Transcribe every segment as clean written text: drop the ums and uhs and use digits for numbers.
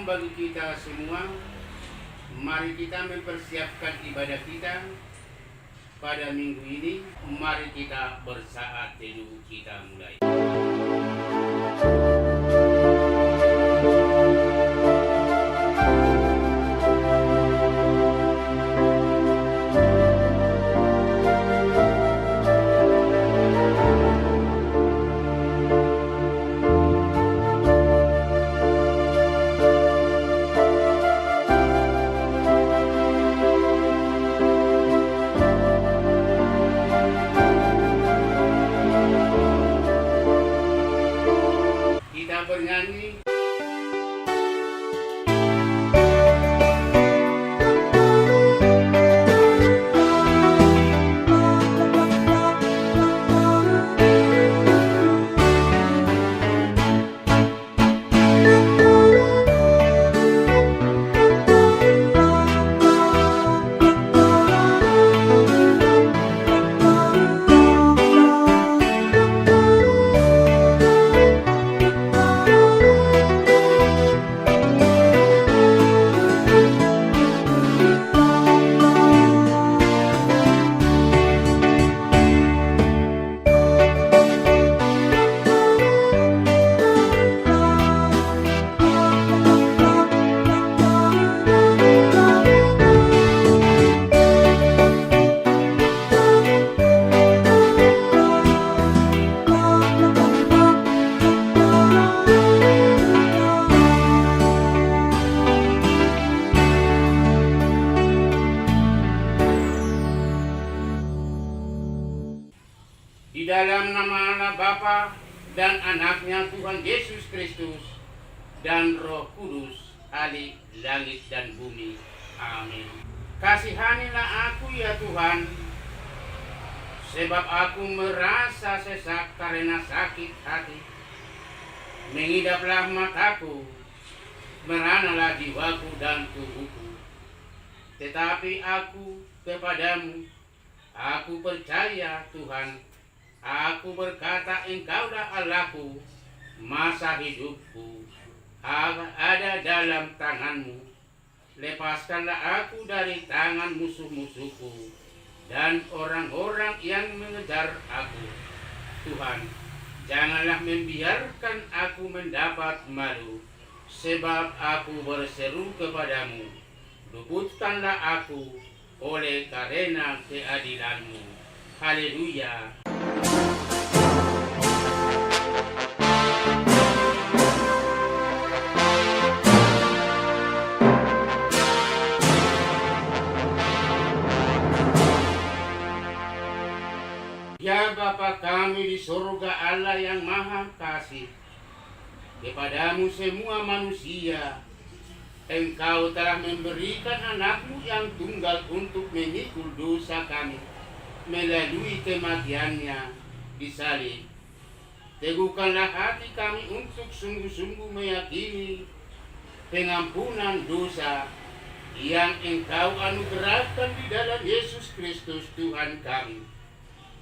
Shalom bagi kita semua. Mari kita mempersiapkan ibadah kita pada minggu ini. Mari kita bersaat teduh, kita mulai. Kita bernyanyi. Di dalam nama Allah Bapa dan Anaknya Tuhan Yesus Kristus dan Roh Kudus, ahli langit dan bumi. Amin. Kasihanilah aku ya Tuhan, sebab aku merasa sesak karena sakit hati. Mengidaplah mataku, meranalah jiwaku dan tubuhku. Tetapi aku kepadamu, aku percaya Tuhan. Aku berkata, Engkaulah Allahku, masa hidupku ada dalam tanganmu. Lepaskanlah aku dari tangan musuh-musuhku dan orang-orang yang mengejar aku. Tuhan, janganlah membiarkan aku mendapat malu, sebab aku berseru kepadamu. Luputkanlah aku oleh karena keadilanmu. Haleluya. Ya Bapa kami di surga, Allah yang maha kasih, kepadamu semua manusia Engkau telah memberikan anakmu yang tunggal untuk memikul dosa kami melalui kematiannya di salib. Teguhkanlah hati kami untuk sungguh-sungguh meyakini pengampunan dosa yang Engkau anugerahkan di dalam Yesus Kristus Tuhan kami,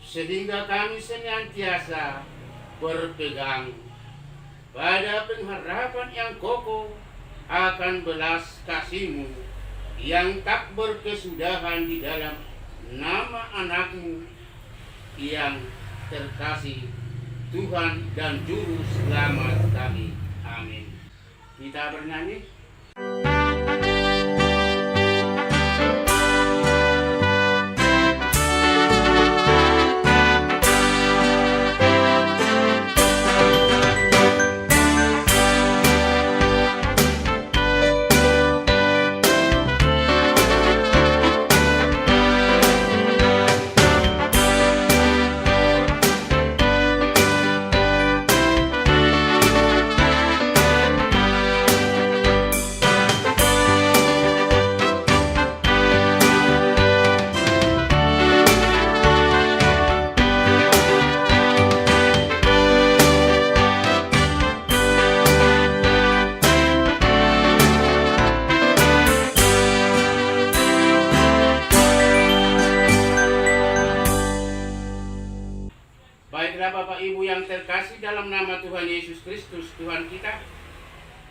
sehingga kami senantiasa berpegang pada pengharapan yang kokoh akan belas kasih-Mu yang tak berkesudahan di dalam nama Anak-Mu yang terkasih, Tuhan dan Juru Selamat kami. Amin. Kita bernyanyi.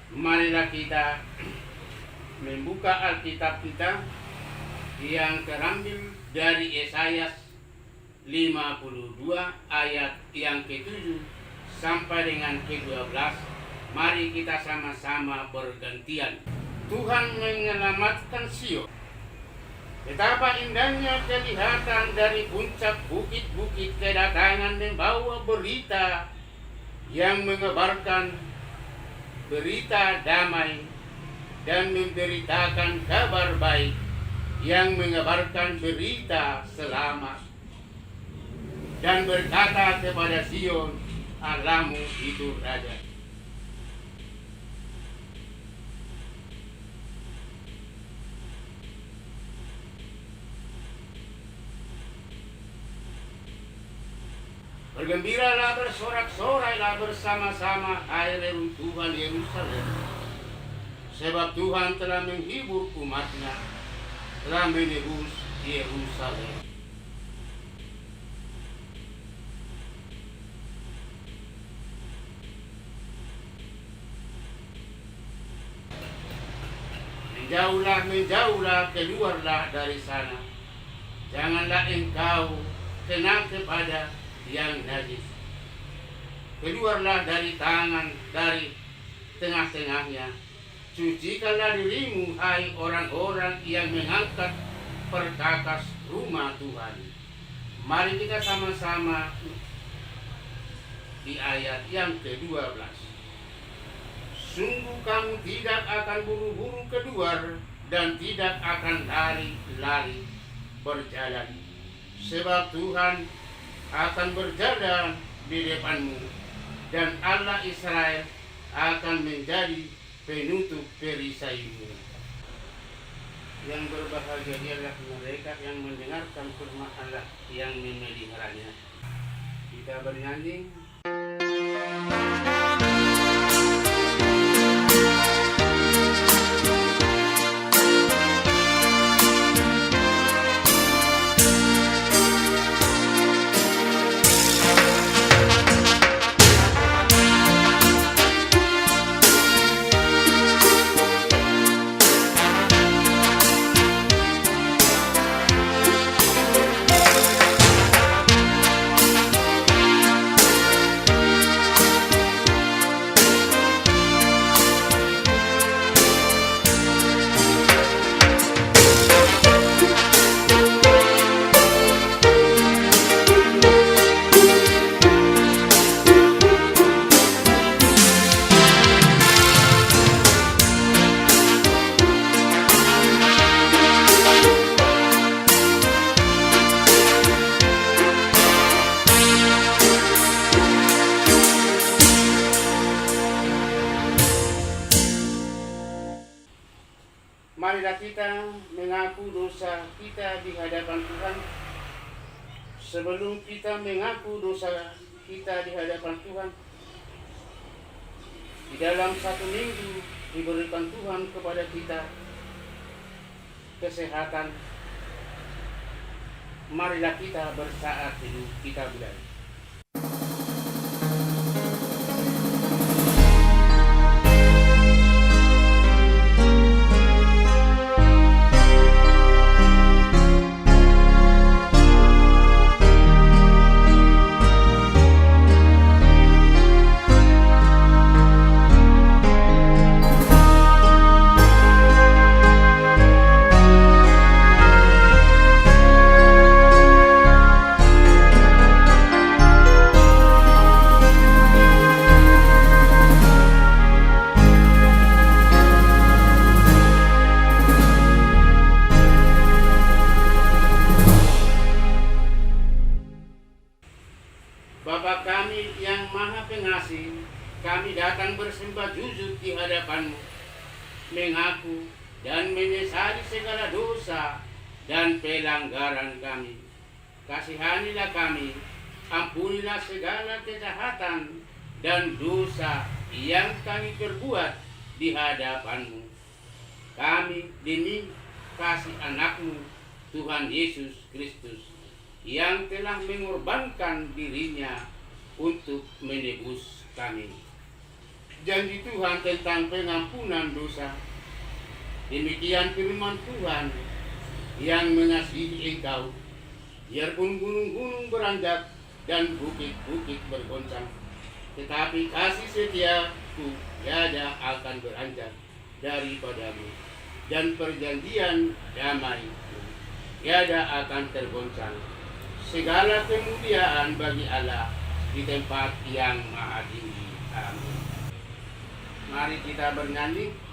Marilah kita membuka Alkitab kita yang terambil dari Yesaya 52 ayat yang ke-7 sampai dengan ke-12. Mari kita sama-sama bergantian. Tuhan menyelamatkan Sion. Betapa indahnya kelihatan dari puncak bukit-bukit kedatangan membawa berita yang mengabarkan berita damai dan memberitakan kabar baik yang mengabarkan berita selamat dan berkata kepada Sion, Allahmu itu Raja. Bergembiralah, bersorak-sorailah bersama-sama, hai reruntuhan Yerusalem. Sebab Tuhan telah menghibur umatnya, telah menebus Yerusalem. Menjauhlah, menjauhlah, keluarlah dari sana. Janganlah engkau kena kepada yang najis. Keluarlah dari tengah-tengahnya. Cucikanlah dirimu, hai orang-orang yang mengangkat perkakas rumah Tuhan. Mari kita sama-sama di ayat yang ke-12. Sungguh kamu tidak akan buru-buru keluar dan tidak akan lari-lari berjalan. Sebab Tuhan akan berjalan di depanmu, dan Allah Israel akan menjadi penutup perisaimu. Yang berbahagia dialah mereka yang mendengarkan firman Allah yang memeliharanya. Kita bernyanyi. Marilah kita mengaku dosa kita di hadapan Tuhan. Sebelum kita mengaku dosa kita di hadapan Tuhan, di dalam 1 minggu diberikan Tuhan kepada kita kesehatan. Marilah kita bersaat teduh, kita belajar. Bapa kami yang Maha Pengasih, kami datang bersembah jujur di hadapan-Mu, mengaku dan menyesali segala dosa dan pelanggaran kami. Kasihanilah kami, ampunilah segala kejahatan dan dosa yang kami perbuat di hadapan-Mu. Kami demi kasih anak-Mu, Tuhan Yesus Kristus, yang telah mengorbankan dirinya untuk menebus kami. janji Tuhan tentang pengampunan dosa. Demikian firman Tuhan yang mengasihi engkau. Biarpun gunung-gunung beranjak dan bukit-bukit bergoncang, tetapi kasih setiaku tiada akan beranjak daripadamu, dan perjanjian damai tiada akan tergoncang. Segala kemuliaan bagi Allah di tempat yang maha tinggi. Amin. Mari kita bernyanyi.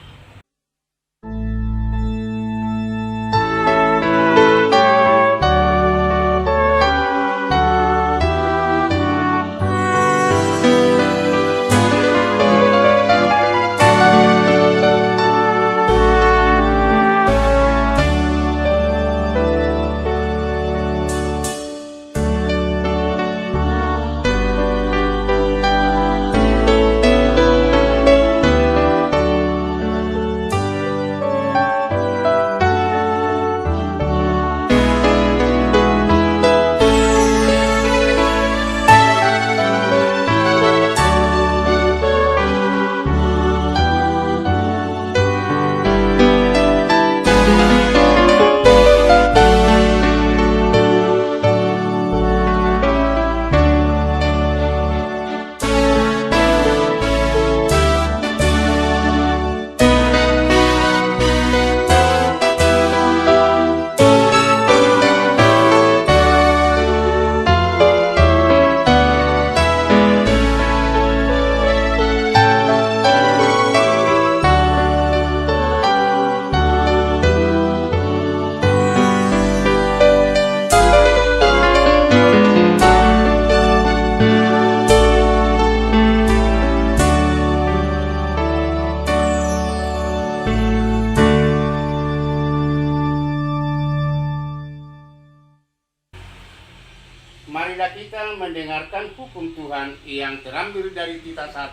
Marilah kita mendengarkan hukum Tuhan yang terambil dari Tita 1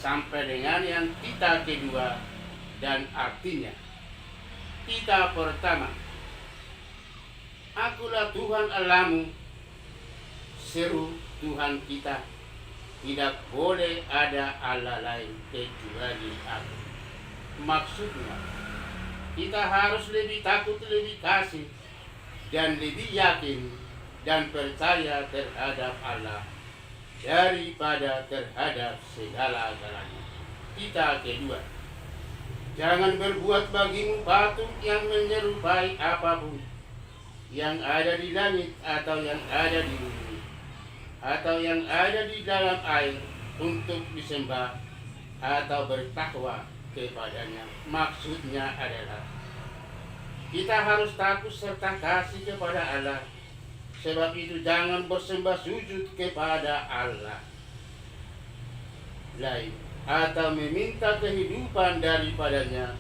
sampai dengan yang Tita kedua, dan artinya. Tita pertama. Akulah Tuhan Allahmu, seru Tuhan kita. Tidak boleh ada Allah lain kecuali Aku. Maksudnya, kita harus lebih takut, lebih kasih, dan lebih yakin dan percaya terhadap Allah daripada terhadap segala-galanya. Tita kedua. Jangan berbuat bagimu patung yang menyerupai apapun yang ada di langit atau yang ada di bumi atau yang ada di dalam air untuk disembah atau bertakwa kepadanya. Maksudnya adalah kita harus takut serta kasih kepada Allah. Sebab itu jangan bersembah sujud kepada Allah lain atau meminta kehidupan daripadanya,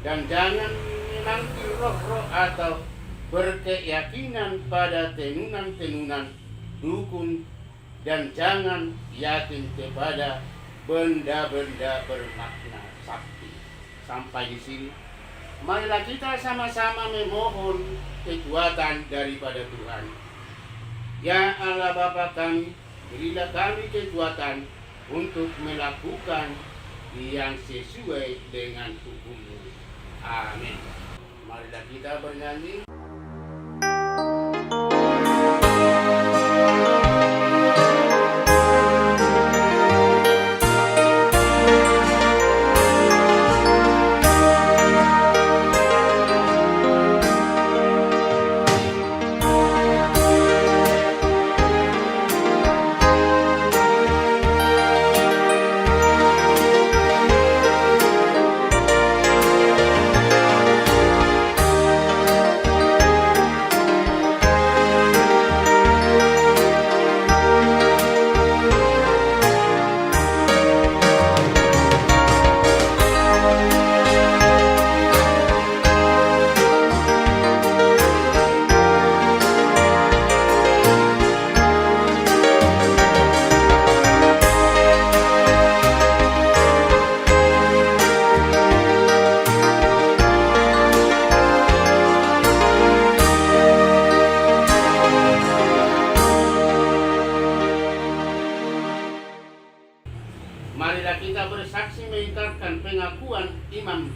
dan jangan menanti roh-roh atau berkeyakinan pada tenunan-tenunan dukun, dan jangan yakin kepada benda-benda bermakna sakti. Sampai di sini, marilah kita sama-sama memohon kekuatan daripada Tuhan. Ya Allah Bapa kami, berilah kami kekuatan untuk melakukan yang sesuai dengan hukum-Mu. Amin. Marilah kita bernyanyi.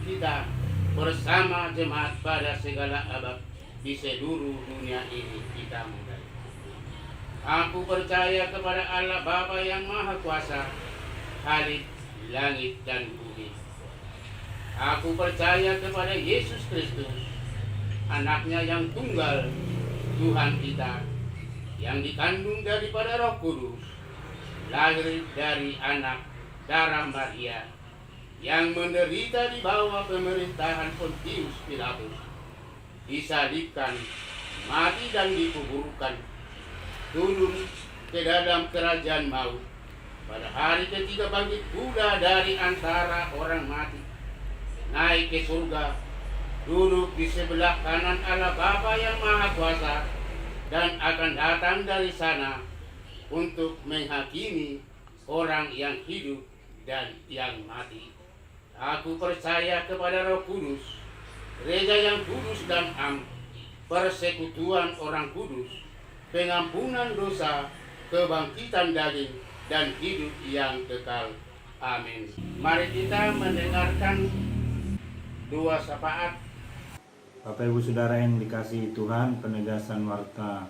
kita bersama jemaat pada segala abad di seluruh dunia ini kita mulai. Aku percaya kepada Allah Bapa yang Maha Kuasa, Khalik langit dan bumi. Aku percaya kepada Yesus Kristus, anaknya yang tunggal, Tuhan kita, yang dikandung daripada Roh Kudus, lahir dari anak darah Maria, yang menderita di bawah pemerintahan Pontius Pilatus, disalibkan, mati dan dikuburkan, turun ke dalam kerajaan maut, pada hari ketiga bangkit pula dari antara orang mati, naik ke surga, duduk di sebelah kanan Allah Bapa yang Maha Kuasa, dan akan datang dari sana untuk menghakimi orang yang hidup dan yang mati. Aku percaya kepada Roh Kudus, gereja yang kudus dan am, persekutuan orang kudus, pengampunan dosa, kebangkitan daging, dan hidup yang kekal. Amin. Mari kita mendengarkan dua syafaat. Bapak Ibu Saudara yang dikasihi Tuhan, penegasan warta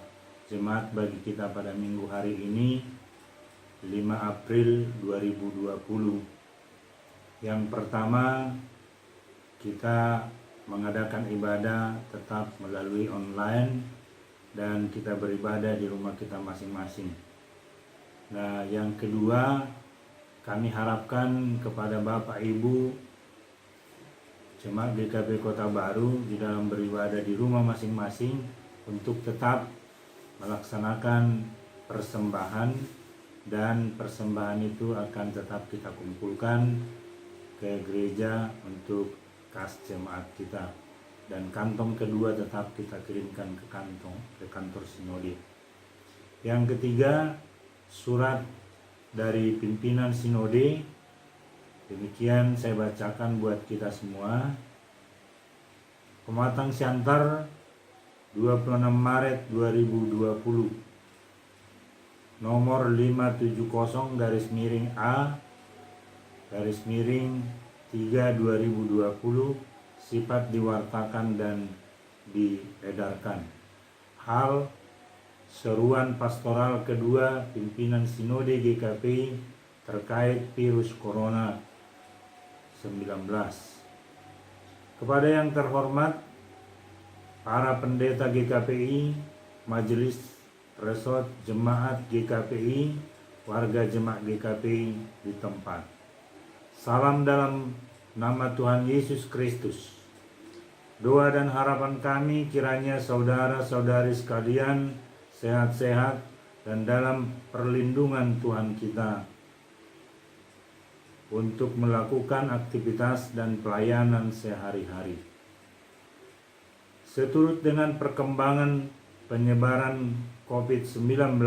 jemaat bagi kita pada minggu hari ini 5 April 2020. Yang pertama, kita mengadakan ibadah tetap melalui online dan kita beribadah di rumah kita masing-masing. Nah, yang kedua, kami harapkan kepada Bapak Ibu Jemaat GKP Kota Baru di dalam beribadah di rumah masing-masing untuk tetap melaksanakan persembahan, dan persembahan itu akan tetap kita kumpulkan ke gereja untuk kas jemaat kita, dan kantong kedua tetap kita kirimkan ke kantor sinode. Yang ketiga, surat dari pimpinan sinode, demikian saya bacakan buat kita semua. Pematang Siantar 26 Maret 2020, nomor 570-A/3/2020, sifat diwartakan dan diedarkan. Hal seruan pastoral kedua pimpinan Sinode GKPI terkait virus Corona 19. Kepada yang terhormat para pendeta GKPI, Majelis Resort Jemaat GKPI, warga jemaat GKPI di tempat. Salam dalam nama Tuhan Yesus Kristus. Doa dan harapan kami kiranya saudara-saudari sekalian sehat-sehat dan dalam perlindungan Tuhan kita untuk melakukan aktivitas dan pelayanan sehari-hari. Seturut dengan perkembangan penyebaran COVID-19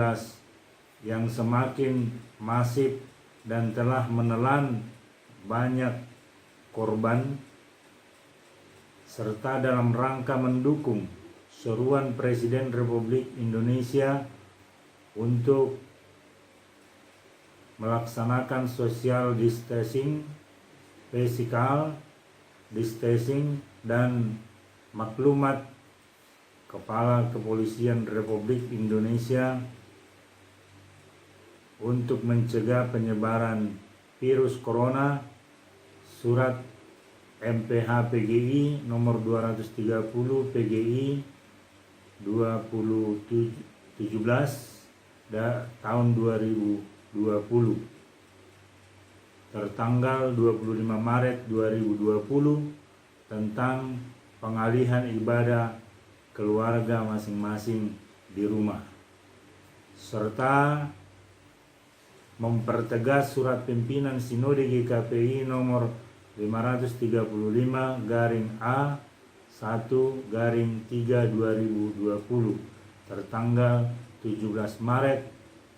yang semakin masif dan telah menelan banyak korban, serta dalam rangka mendukung seruan Presiden Republik Indonesia untuk melaksanakan social distancing, physical distancing, dan maklumat Kepala Kepolisian Republik Indonesia untuk mencegah penyebaran virus corona, surat MPH PGI nomor 230 PGI 2017 tahun 2020 tertanggal 25 Maret 2020 tentang pengalihan ibadah keluarga masing-masing di rumah, serta mempertegas surat pimpinan Sinode GKPI nomor 535-A1-3/2020 tertanggal 17 Maret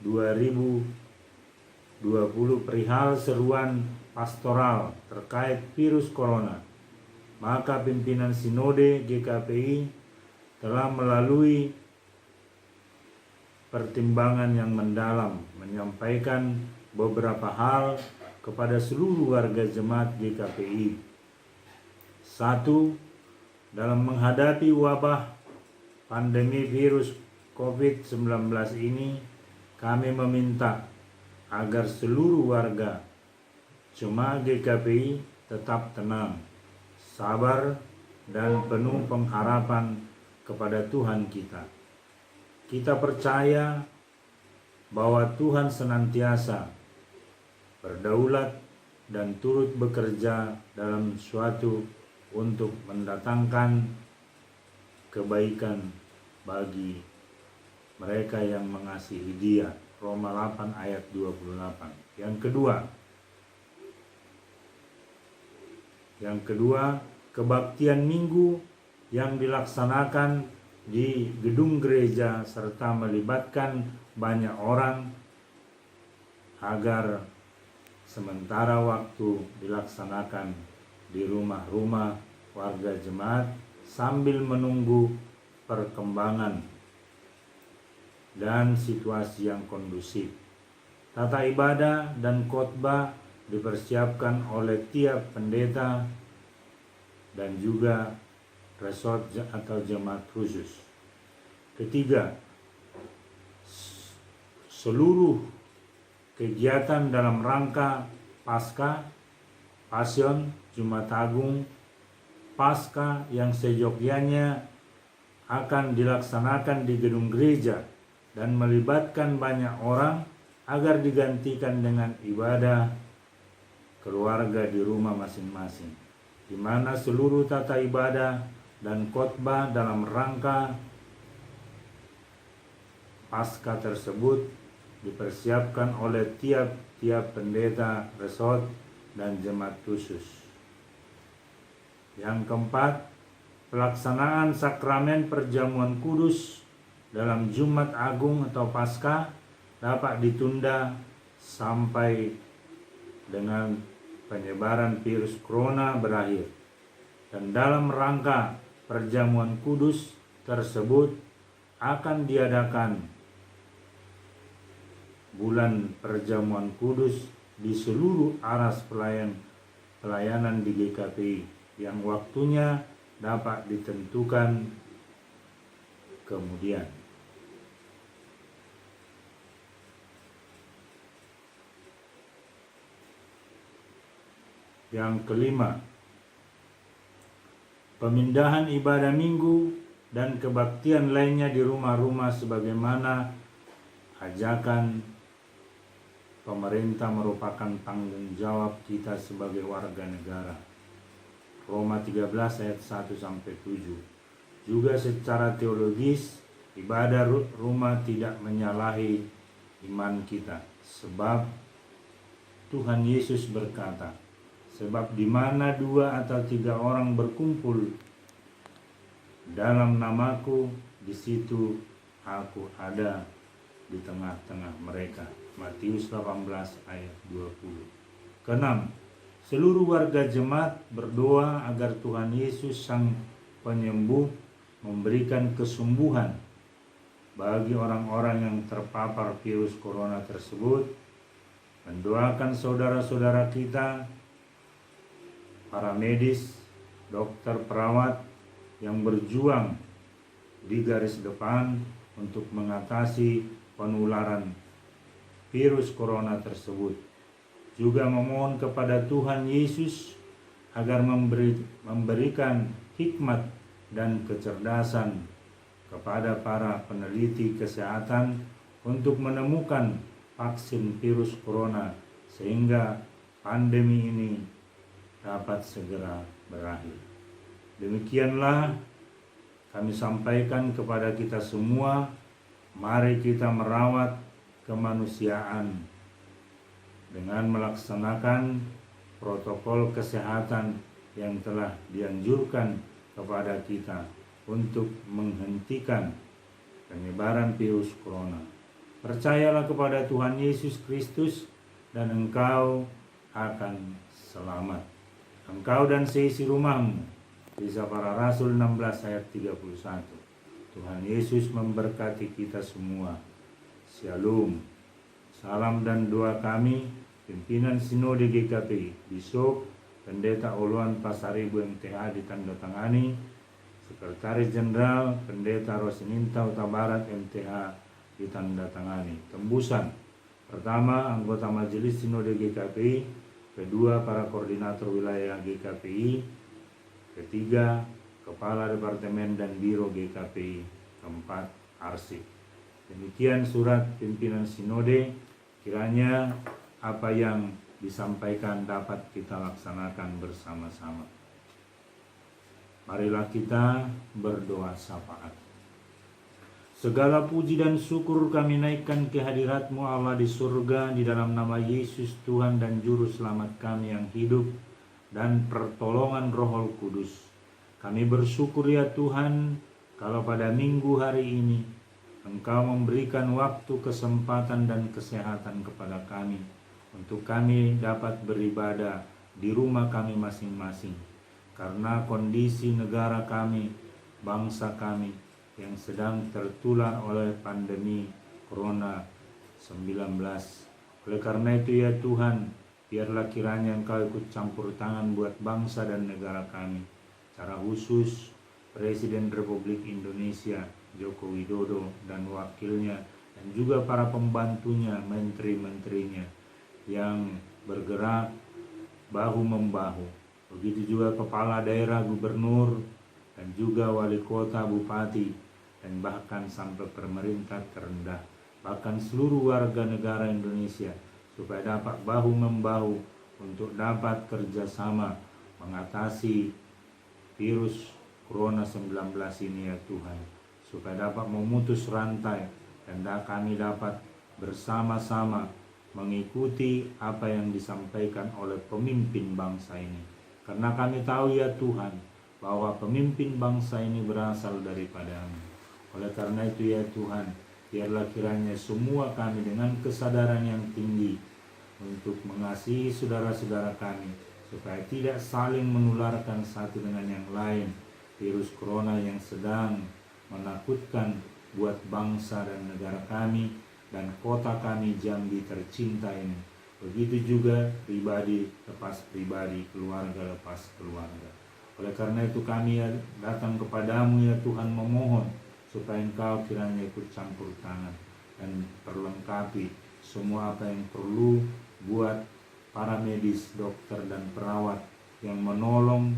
2020 perihal seruan pastoral terkait virus corona. Maka pimpinan Sinode GKPI telah melalui pertimbangan yang mendalam menyampaikan beberapa hal kepada seluruh warga jemaat GKPI. Satu, dalam menghadapi wabah pandemi virus COVID-19 ini, kami meminta agar seluruh warga jemaat GKPI tetap tenang, sabar, dan penuh pengharapan kepada Tuhan kita. Kita percaya bahwa Tuhan senantiasa berdaulat dan turut bekerja dalam suatu untuk mendatangkan kebaikan bagi mereka yang mengasihi Dia. Roma 8 ayat 28. Yang kedua, kebaktian minggu yang dilaksanakan di gedung gereja serta melibatkan banyak orang agar sementara waktu dilaksanakan di rumah-rumah warga jemaat sambil menunggu perkembangan dan situasi yang kondusif. Tata ibadah dan khotbah dipersiapkan oleh tiap pendeta dan juga resort atau jemaat khusus. Ketiga, seluruh kegiatan dalam rangka Paskah, Pasion, Jumat Agung, Paskah yang seyogyanya akan dilaksanakan di gedung gereja dan melibatkan banyak orang agar digantikan dengan ibadah keluarga di rumah masing-masing, di mana seluruh tata ibadah dan khotbah dalam rangka Paskah tersebut dipersiapkan oleh tiap-tiap pendeta, resort, dan jemaat khusus. Yang keempat, pelaksanaan sakramen perjamuan kudus dalam Jumat Agung atau Paskah dapat ditunda sampai dengan penyebaran virus corona berakhir. Dan dalam rangka perjamuan kudus tersebut akan diadakan bulan perjamuan kudus di seluruh aras pelayanan di GKPI yang waktunya dapat ditentukan kemudian. Yang kelima, pemindahan ibadah minggu dan kebaktian lainnya di rumah-rumah sebagaimana ajakan pemerintah merupakan tanggung jawab kita sebagai warga negara. Roma 13 ayat 1-7. Juga secara teologis, ibadah rumah tidak menyalahi iman kita, sebab Tuhan Yesus berkata, sebab di mana 2 atau 3 orang berkumpul dalam namaku, di situ aku ada di tengah-tengah mereka. Matius 18 ayat 20. Keenam, seluruh warga jemaat berdoa agar Tuhan Yesus Sang Penyembuh memberikan kesembuhan bagi orang-orang yang terpapar virus corona tersebut. Mendoakan saudara-saudara kita, para medis, dokter, perawat yang berjuang di garis depan untuk mengatasi penularan virus corona tersebut. Juga memohon kepada Tuhan Yesus agar memberikan hikmat dan kecerdasan kepada para peneliti kesehatan untuk menemukan vaksin virus corona sehingga pandemi ini dapat segera berakhir. Demikianlah kami sampaikan kepada kita semua, mari kita merawat kemanusiaan dengan melaksanakan protokol kesehatan yang telah dianjurkan kepada kita untuk menghentikan penyebaran virus corona. Percayalah kepada Tuhan Yesus Kristus dan engkau akan selamat. Engkau dan seisi rumahmu. Kisah Para Rasul 16 ayat 31. Tuhan Yesus memberkati kita semua. Shalom. Salam dan doa kami, pimpinan Sinode GKPI, Bishop Pendeta Oluan Pasaribu MTH ditandatangani. Sekretaris Jenderal Pendeta Rosininta Huta Barat MTH ditandatangani. Tembusan pertama, anggota Majelis Sinode GKPI. Kedua, para koordinator wilayah GKPI. Ketiga, Kepala Departemen dan Biro GKPI. Keempat, arsip. Demikian surat pimpinan Sinode. Kiranya apa yang disampaikan dapat kita laksanakan bersama-sama. Marilah kita berdoa syafaat. Segala puji dan syukur kami naikkan ke hadirat-Mu Allah di surga, di dalam nama Yesus Tuhan dan Juru Selamat kami yang hidup, dan pertolongan Roh Kudus. Kami bersyukur ya Tuhan, kalau pada minggu hari ini Engkau memberikan waktu, kesempatan, dan kesehatan kepada kami, untuk kami dapat beribadah di rumah kami masing-masing. Karena kondisi negara kami, bangsa kami yang sedang tertular oleh pandemi Corona-19. Oleh karena itu ya Tuhan, biarlah kiranya Engkau ikut campur tangan buat bangsa dan negara kami. Secara khusus Presiden Republik Indonesia Joko Widodo dan wakilnya, dan juga para pembantunya, menteri-menterinya yang bergerak bahu-membahu. Begitu juga kepala daerah, gubernur, dan juga wali kota, bupati, dan bahkan sampai pemerintah terendah, bahkan seluruh warga negara Indonesia, supaya dapat bahu-membahu untuk dapat kerjasama mengatasi virus Corona-19 ini ya Tuhan, supaya dapat memutus rantai dan kami dapat bersama-sama mengikuti apa yang disampaikan oleh pemimpin bangsa ini. Karena kami tahu ya Tuhan, bahwa pemimpin bangsa ini berasal daripada-Mu. Oleh karena itu ya Tuhan, biarlah kiranya semua kami dengan kesadaran yang tinggi untuk mengasihi saudara-saudara kami, supaya tidak saling menularkan satu dengan yang lain virus corona yang sedang menakutkan buat bangsa dan negara kami dan kota kami Jambi tercinta ini. Begitu juga pribadi lepas pribadi, keluarga lepas keluarga. Oleh karena itu kami datang kepadamu ya Tuhan, memohon supaya Engkau kiranya ikut campur tangan dan perlengkapi semua apa yang perlu buat para medis, dokter, dan perawat yang menolong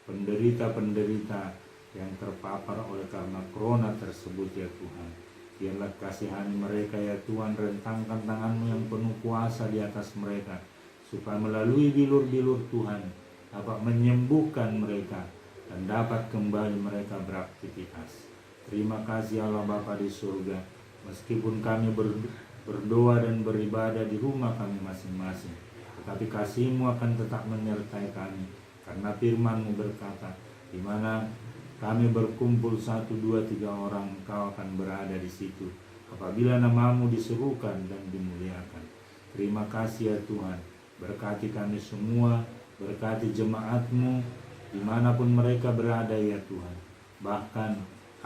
penderita-penderita yang terpapar oleh karena corona tersebut ya Tuhan. Biarlah kasihani mereka ya Tuhan, rentangkan tangan-Mu yang penuh kuasa di atas mereka, supaya melalui bilur-bilur Tuhan dapat menyembuhkan mereka dan dapat kembali mereka beraktivitas. Terima kasih Allah Bapa di surga, meskipun kami berdoa dan beribadah di rumah kami masing-masing, tetapi kasih-Mu akan tetap menyertai kami, karena firman-Mu berkata, di mana kami berkumpul 1, 2, 3 orang, Engkau akan berada di situ apabila nama-Mu diserukan dan dimuliakan. Terima kasih ya Tuhan, berkati kami semua, berkati jemaat-Mu dimanapun mereka berada ya Tuhan. Bahkan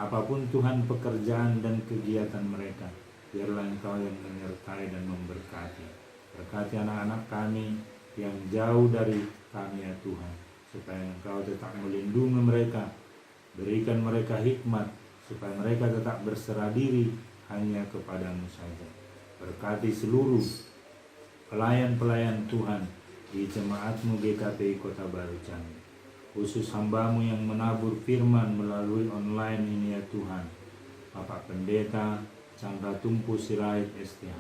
apapun Tuhan pekerjaan dan kegiatan mereka, biarlah Engkau yang menyertai dan memberkati. Berkati anak-anak kami yang jauh dari kami ya Tuhan, supaya Engkau tetap melindungi mereka. Berikan mereka hikmat supaya mereka tetap berserah diri hanya kepada-Mu saja. Berkati seluruh pelayan-pelayan Tuhan di jemaat-Mu GKPI Kota Baru Jambi, khusus hamba-Mu yang menabur firman melalui online ini ya Tuhan, Bapak Pendeta Chandra Tumpu Sirait STH.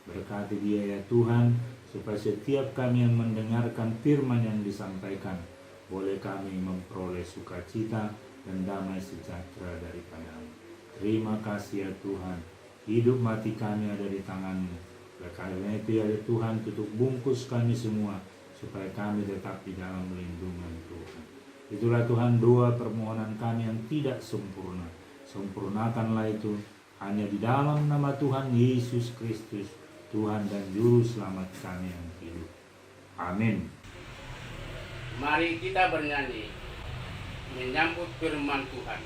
Berkati dia ya Tuhan, supaya setiap kami yang mendengarkan firman yang disampaikan, boleh kami memperoleh sukacita dan damai sejahtera daripada-Mu. Terima kasih ya Tuhan, hidup mati kami ada di tangan-Mu. Oleh karena itu ya Tuhan, tutup bungkus kami semua, supaya kami tetap di dalam lindungan Tuhan. Itulah Tuhan doa permohonan kami yang tidak sempurna. Sempurnakanlah itu hanya di dalam nama Tuhan Yesus Kristus, Tuhan dan Juru Selamat kami yang hidup. Amin. Mari kita bernyanyi menyambut firman Tuhan.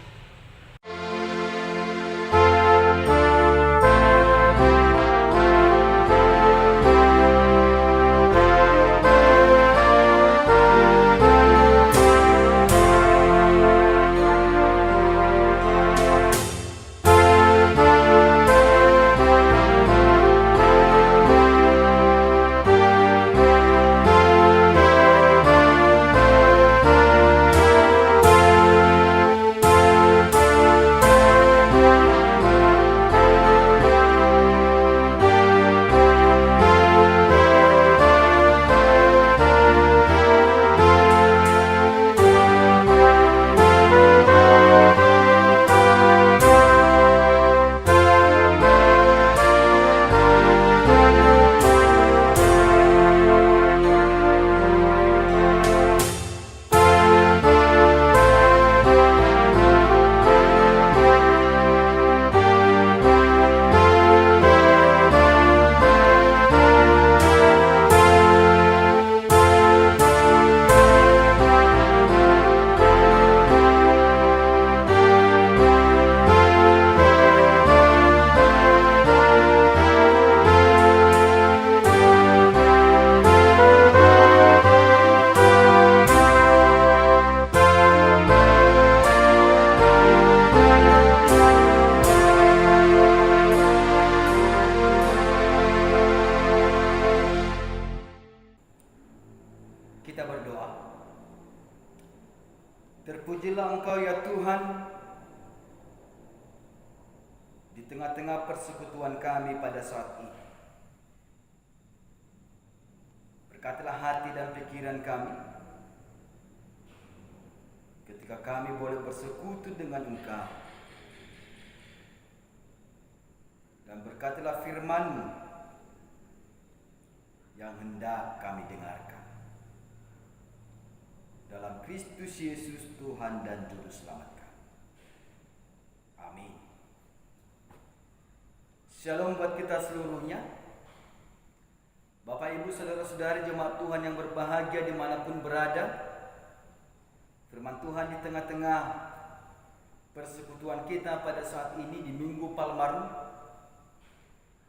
Terpujilah Engkau ya Tuhan di tengah-tengah persekutuan kami pada saat ini. Berkatilah hati dan pikiran kami ketika kami boleh bersekutu dengan Engkau. Dan berkatilah firman-Mu yang hendak kami dengarkan. Dalam Kristus Yesus Tuhan dan Juru Selamat kami. Amin. Shalom buat kita seluruhnya. Bapak, Ibu, Saudara-saudari jemaat Tuhan yang berbahagia dimanapun berada. Firman Tuhan di tengah-tengah persekutuan kita pada saat ini di Minggu Palmarum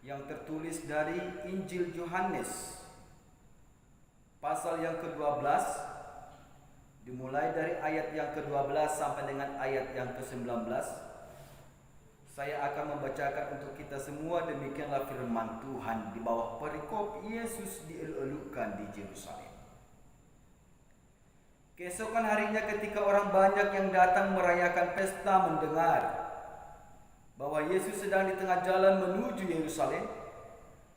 yang tertulis dari Injil Yohanes pasal yang ke-12, dimulai dari ayat yang ke-12 sampai dengan ayat yang ke-19. Saya akan membacakan untuk kita semua. Demikianlah firman Tuhan di bawah perikop Yesus dielulukan di Yerusalem. Keesokan harinya ketika orang banyak yang datang merayakan pesta mendengar bahwa Yesus sedang di tengah jalan menuju Yerusalem,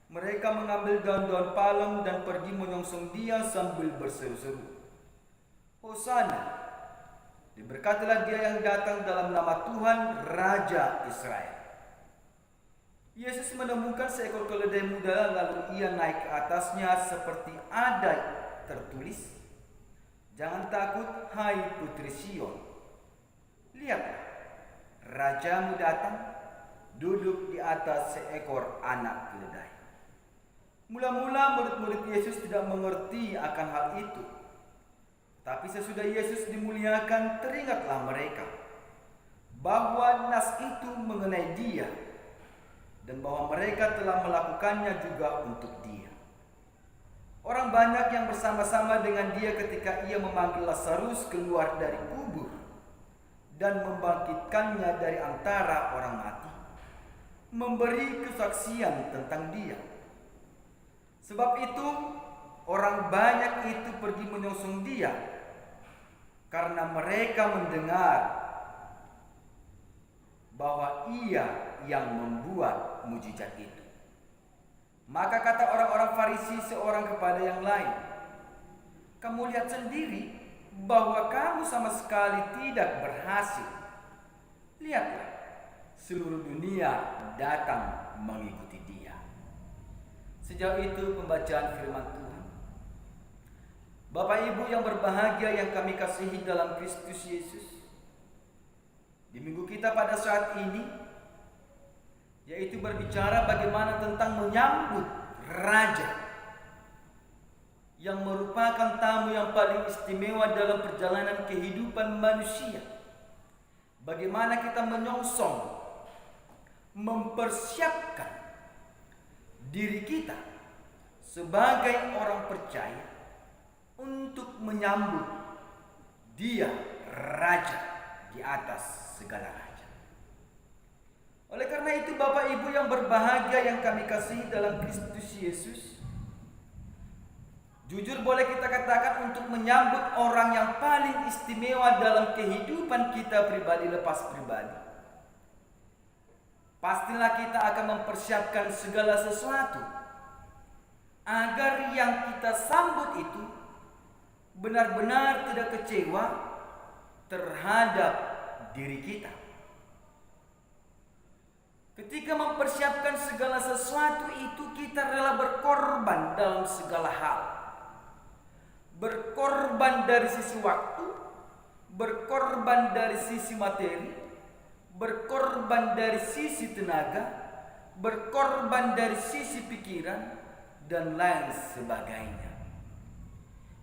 mereka mengambil daun-daun palem dan pergi menyongsong Dia sambil berseru-seru, Hosana, diberkatilah Dia yang datang dalam nama Tuhan, Raja Israel. Yesus menemukan seekor keledai muda, lalu Ia naik ke atasnya seperti ada tertulis, Jangan takut, hai putri Sion. Lihatlah, Rajamu datang, duduk di atas seekor anak keledai. Mula-mula murid-murid Yesus tidak mengerti akan hal itu. Tapi sesudah Yesus dimuliakan, teringatlah mereka bahwa nas itu mengenai Dia dan bahwa mereka telah melakukannya juga untuk Dia. Orang banyak yang bersama-sama dengan Dia ketika Ia memanggil Lazarus keluar dari kubur dan membangkitkannya dari antara orang mati, memberi kesaksian tentang Dia. Sebab itu orang banyak itu pergi menyongsong Dia karena mereka mendengar bahwa Ia yang membuat mujizat itu. Maka kata orang-orang Farisi seorang kepada yang lain, kamu lihat sendiri bahwa kamu sama sekali tidak berhasil. Lihatlah, seluruh dunia datang mengikuti Dia. Sejauh itu pembacaan firman Tuhan. Bapak Ibu yang berbahagia yang kami kasihi dalam Kristus Yesus, di minggu kita pada saat ini, yaitu berbicara bagaimana tentang menyambut Raja yang merupakan tamu yang paling istimewa dalam perjalanan kehidupan manusia. Bagaimana kita menyongsong, mempersiapkan diri kita sebagai orang percaya untuk menyambut Dia Raja di atas segala raja. Oleh karena itu Bapak Ibu yang berbahagia yang kami kasihi dalam Kristus Yesus, jujur boleh kita katakan untuk menyambut orang yang paling istimewa dalam kehidupan kita pribadi lepas pribadi, pastilah kita akan mempersiapkan segala sesuatu agar yang kita sambut itu benar-benar tidak kecewa terhadap diri kita. Ketika mempersiapkan segala sesuatu itu, kita rela berkorban dalam segala hal. Berkorban dari sisi waktu, berkorban dari sisi materi, berkorban dari sisi tenaga, berkorban dari sisi pikiran, dan lain sebagainya.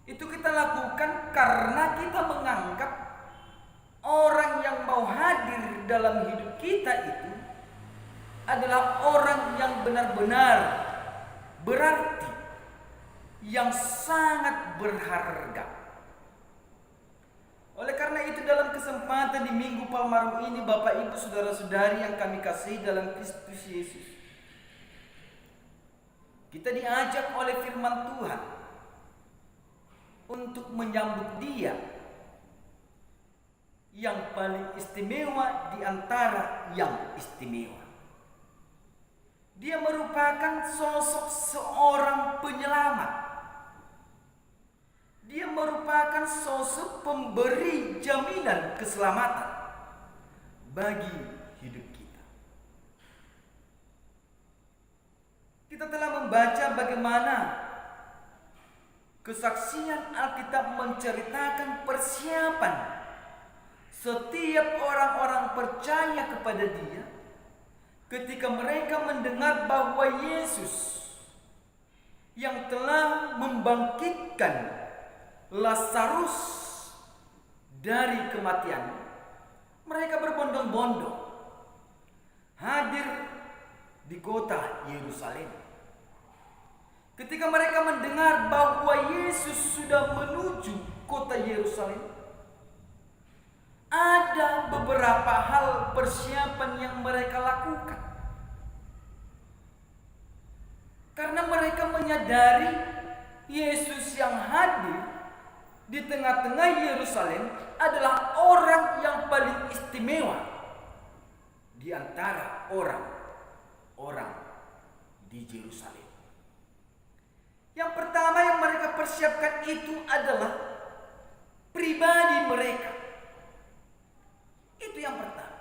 Itu kita lakukan karena kita menganggap orang yang mau hadir dalam hidup kita itu adalah orang yang benar-benar berarti, yang sangat berharga. Oleh karena itu dalam kesempatan di Minggu Palmarum ini, Bapak Ibu Saudara-saudari yang kami kasihi dalam Kristus Yesus, kita diajak oleh firman Tuhan untuk menyambut Dia yang paling istimewa di antara yang istimewa. Dia merupakan sosok seorang penyelamat. Dia merupakan sosok pemberi jaminan keselamatan bagi hidup kita. Kita telah membaca bagaimana kesaksian Alkitab menceritakan persiapan setiap orang-orang percaya kepada Dia ketika mereka mendengar bahwa Yesus yang telah membangkitkan Lazarus dari kematian, mereka berbondong-bondong hadir di kota Yerusalem. Ketika mereka mendengar bahwa Yesus sudah menuju kota Yerusalem, ada beberapa hal persiapan yang mereka lakukan. Karena mereka menyadari Yesus yang hadir di tengah-tengah Yerusalem adalah orang yang paling istimewa di antara orang-orang di Yerusalem. Yang pertama yang mereka persiapkan itu adalah pribadi mereka. Itu yang pertama.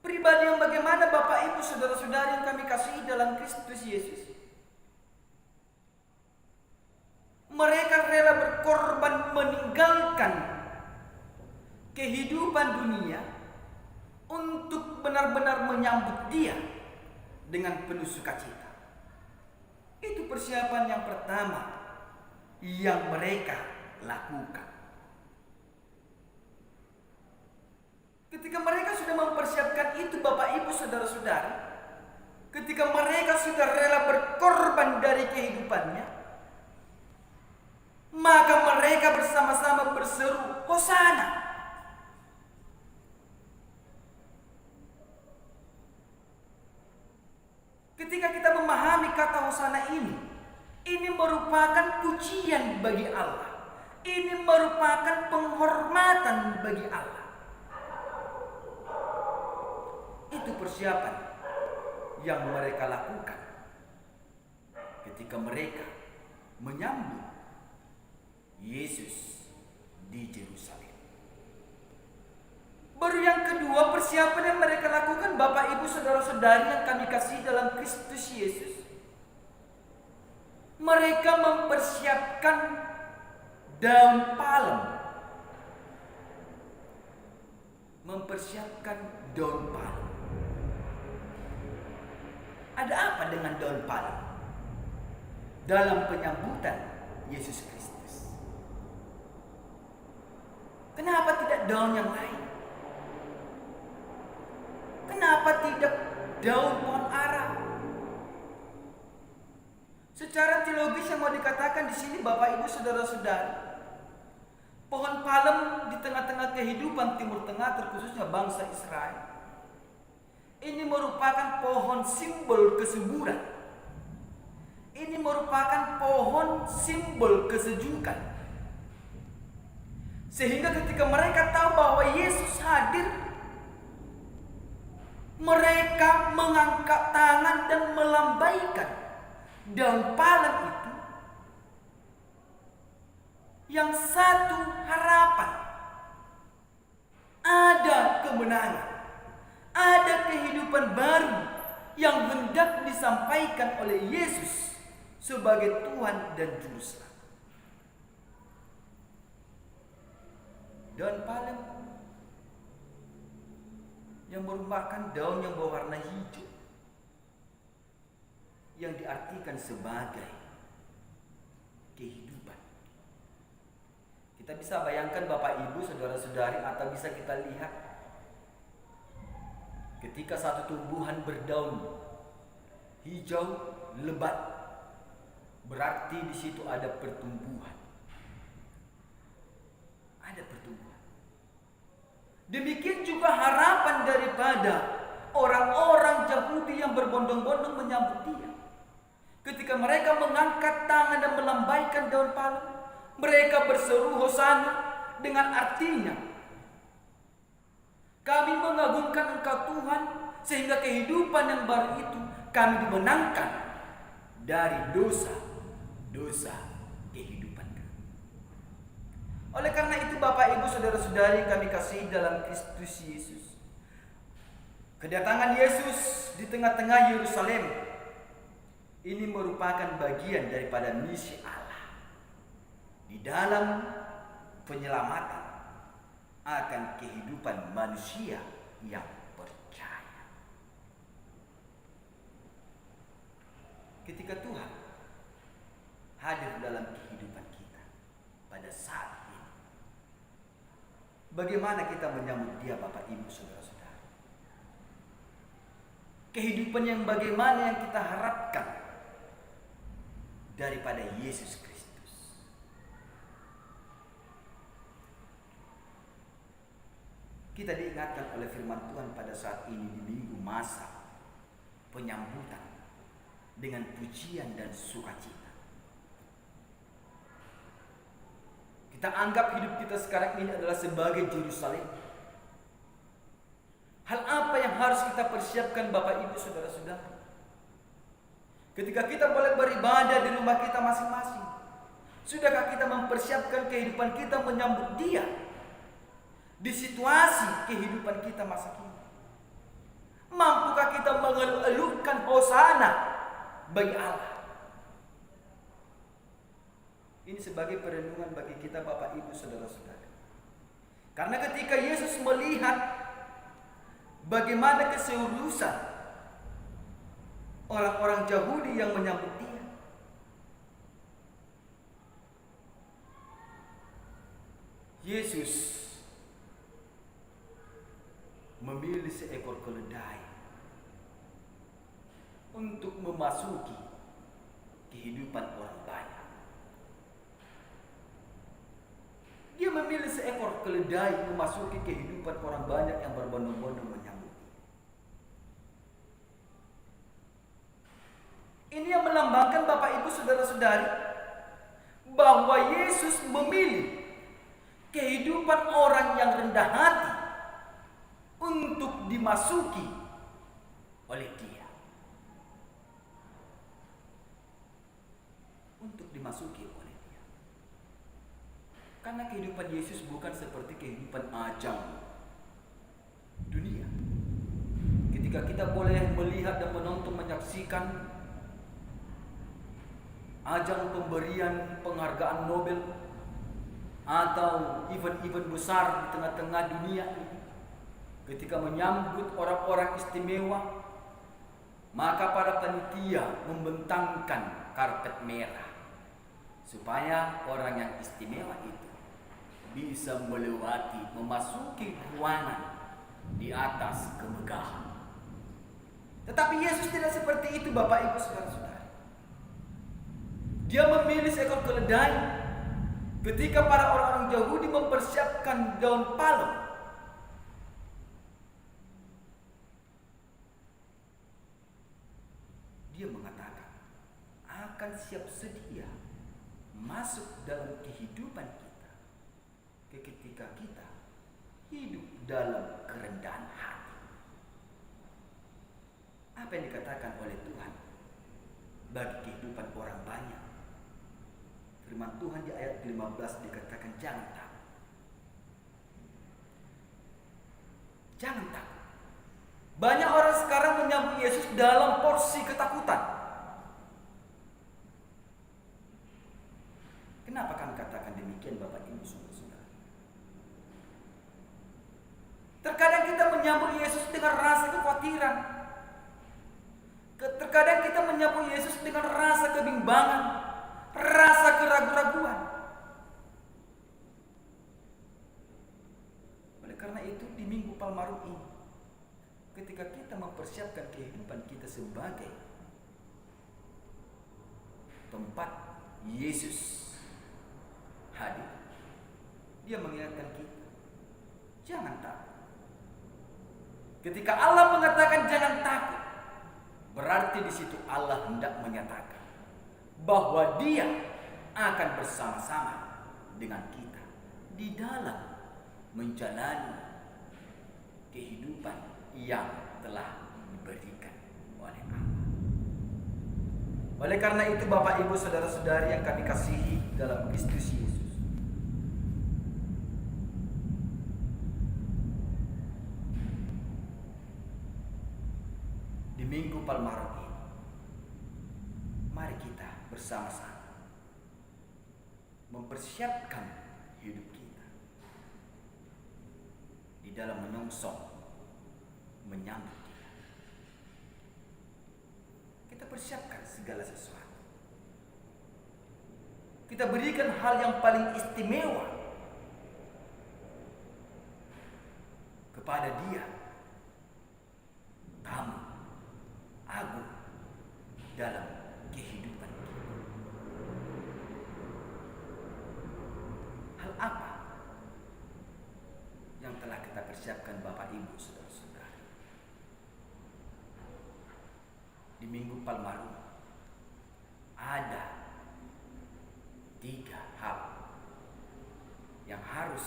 Pribadi yang bagaimana Bapak Ibu saudara-saudari yang kami kasihi dalam Kristus Yesus. Mereka rela berkorban meninggalkan kehidupan dunia untuk benar-benar menyambut Dia dengan penuh sukacita. Itu persiapan yang pertama yang mereka lakukan. Ketika mereka sudah mempersiapkan itu, Bapak Ibu saudara-saudara, ketika mereka sudah rela berkorban dari kehidupannya, maka mereka bersama-sama berseru, Hosana. Ketika kita memahami kata Hosana ini merupakan pujian bagi Allah. Ini merupakan penghormatan bagi Allah. Itu persiapan yang mereka lakukan ketika mereka menyambut Yesus di Yerusalem. Baru yang kedua persiapan yang mereka lakukan, Bapak Ibu saudara-saudari yang kami kasih dalam Kristus Yesus, mereka mempersiapkan daun palem. Mempersiapkan daun palem. Ada apa dengan daun palem dalam penyambutan Yesus Kristus? Kenapa tidak daun yang lain? Kenapa tidak daun pohon ara? Secara teologis yang mau dikatakan di sini, Bapak Ibu saudara-saudari, pohon palem di tengah-tengah kehidupan Timur Tengah, terkhususnya bangsa Israel, ini merupakan pohon simbol kesuburan. Ini merupakan pohon simbol kesejukan. Sehingga ketika mereka tahu bahwa Yesus hadir, mereka mengangkat tangan dan melambaikan daun palem itu. Yang satu harapan, ada kemenangan, ada kehidupan baru yang hendak disampaikan oleh Yesus sebagai Tuhan dan Juru Selamat. Daun palem yang merupakan daun yang berwarna hijau, yang diartikan sebagai kehidupan. Kita bisa bayangkan Bapak Ibu saudara-saudari, atau bisa kita lihat ketika satu tumbuhan berdaun hijau lebat, berarti di situ ada pertumbuhan. Ada pertumbuhan. Demikian juga harapan daripada orang-orang Yahudi yang berbondong-bondong menyambut Dia. Ketika mereka mengangkat tangan dan melambaikan daun palem, mereka berseru Hosana, dengan artinya Kami mengagungkan Engkau Tuhan, sehingga kehidupan yang baru itu kami dimenangkan dari dosa kehidupan kami. Oleh karena itu Bapak Ibu Saudara-saudari yang kami kasihi dalam Kristus Yesus, kedatangan Yesus di tengah-tengah Yerusalem ini merupakan bagian daripada misi Allah di dalam penyelamatan akan kehidupan manusia yang percaya. Ketika Tuhan hadir dalam kehidupan kita pada saat ini, bagaimana kita menyambut Dia, Bapak Ibu Saudara-saudara? Kehidupan yang bagaimana yang kita harapkan daripada Yesus Kristus? Kita diingatkan oleh firman Tuhan pada saat ini di minggu masa penyambutan dengan pujian dan sukacita. Kita anggap hidup kita sekarang ini adalah sebagai Yerusalem. Hal apa yang harus kita persiapkan Bapak Ibu Saudara-saudara? Ketika kita boleh beribadah di rumah kita masing-masing, sudahkah kita mempersiapkan kehidupan kita menyambut Dia di situasi kehidupan kita masa kini? Mampukah kita mengeluhkan hosana bagi Allah? Ini sebagai perenungan bagi kita Bapak Ibu Saudara-saudara. Karena ketika Yesus melihat bagaimana keseriusan orang-orang Yahudi yang menyambut Dia, Yesus memilih seekor keledai untuk memasuki kehidupan orang banyak. Dia memilih seekor keledai memasuki kehidupan orang banyak yang berbondong-bondong menyambut Dia. Ini yang melambangkan Bapak Ibu Saudara-saudari bahwa Yesus memilih kehidupan orang yang rendah hati untuk dimasuki oleh Dia. Untuk dimasuki oleh Dia. Karena kehidupan Yesus bukan seperti kehidupan ajang dunia. Ketika kita boleh melihat dan menonton, menyaksikan ajang pemberian penghargaan Nobel atau event-event besar di tengah-tengah dunia ini, ketika menyambut orang-orang istimewa, maka para panitia membentangkan karpet merah supaya orang yang istimewa itu bisa melewati, memasuki ruangan di atas kemegahan. Tetapi Yesus tidak seperti itu Bapak Ibu Saudara-saudara. Dia memilih seekor keledai ketika para orang-orang Yahudi mempersiapkan daun palem. Dia mengatakan akan siap sedia masuk dalam kehidupan kita ketika kita hidup dalam kerendahan hati. Apa yang dikatakan oleh Tuhan bagi kehidupan orang banyak? Firman Tuhan di ayat 15 dikatakan jangan takut. Jangan takut. Banyak orang sekarang menyambut Yesus dalam porsi ketakutan. Kenapa kami katakan demikian Bapak Ibu Saudara-saudara? Terkadang kita menyambut Yesus dengan rasa kekhawatiran. Terkadang kita menyambut Yesus dengan rasa kebimbangan, rasa keraguan-raguan. Oleh karena itu di Minggu Palmarum ini, ketika kita mempersiapkan kehidupan kita sebagai tempat Yesus hadir, Dia mengingatkan kita, jangan takut. Ketika Allah mengatakan jangan takut, berarti di situ Allah hendak menyatakan bahwa Dia akan bersama-sama dengan kita di dalam menjalani kehidupan yang telah diberikan oleh Allah. Oleh karena itu Bapak Ibu Saudara-saudari yang kami kasihi dalam Kristus Yesus, di Minggu Palmarum ini, mari kita bersama-sama mempersiapkan hidup kita di dalam menyongsong menyambut Dia. Kita persiapkan segala sesuatu. Kita berikan hal yang paling istimewa kepada Dia, tamu agung dalam kehidupan kita. Hal apa yang telah kita persiapkan Bapak Ibu Saudara-saudara? Di Minggu Palmarum ada 3 hal yang harus